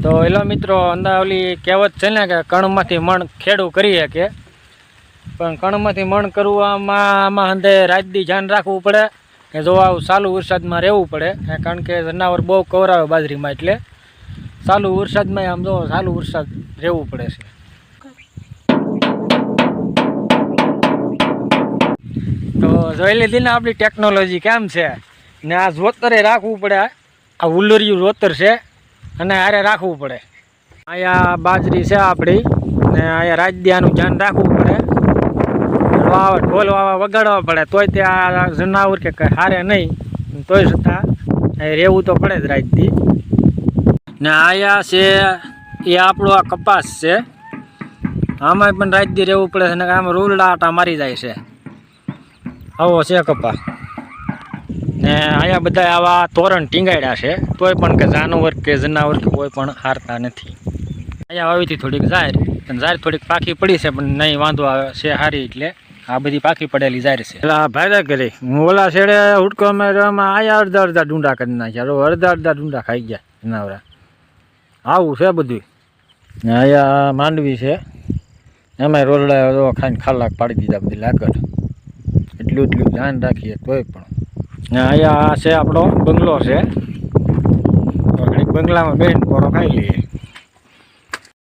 તો એલો મિત્રો અંદર ઓલી કહેવત છે ને કે કણમાંથી મણ ખેડું કરી શકે, પણ કણમાંથી મણ કરવામાં આમાં હંધે રાતદી ધ્યાન રાખવું પડે કે જો આવું ચાલુ વરસાદમાં રહેવું પડે, કારણ કે જનાવર બહુ કવરાવે બાજરીમાં, એટલે ચાલુ વરસાદમાં આમ જો ચાલુ વરસાદ રહેવું પડે છે. તો જોઈ લીધી ને આપણી ટેકનોલોજી કેમ છે ને. આ જોતરે રાખવું પડે, આ ઉલ્લરિયું જોતર છે અને હારે રાખવું પડે. અહીંયા બાજરી છે આપણી ને અહીંયા રાજદિયાનું ધ્યાન રાખવું પડે, ઢોલ વાવા વગાડવા પડે, તોય ત્યાં જનાવર કે હારે નહીં, તોય છતાં રહેવું તો પડે જ રાજદી. ને અહીંયા છે એ આપણો આ કપાસ છે, આમાં પણ રાજદી રહેવું પડે છે ને આમાં રૂલડા આટા મારી જાય છે. આવો છે કપાસ ને અહીંયા બધા આવા તોરણ ટીંગાડ્યા છે, તોય પણ કે જાનવર કે જનાવર કે કોઈ પણ હારતા નથી. અહીંયા વાવીથી થોડીક જાહેર થોડીક પાખી પડી છે, પણ નહીં વાંધો આવે છે સારી, એટલે આ બધી પાખી પડેલી જાહેર છે. એટલે ભાઈ કરી હું ઓલા છેડે હુડકો મેળવામાં આયા અડધા ડુંડા કરી નાખ્યા, અડધા ડુંડા ખાઈ ગયા જનાવરા. આવું છે બધું. ને અહીંયા માંડવી છે, એમાંય રોલડા ખાઈને ખાલાક પાડી દીધા બધી લાકડ. એટલું ધ્યાન રાખીએ તોય પણ. ને અહીંયા છે આપણો બંગલો છે, બંગલામાં બેન પોરો ખાઈ લઈએ.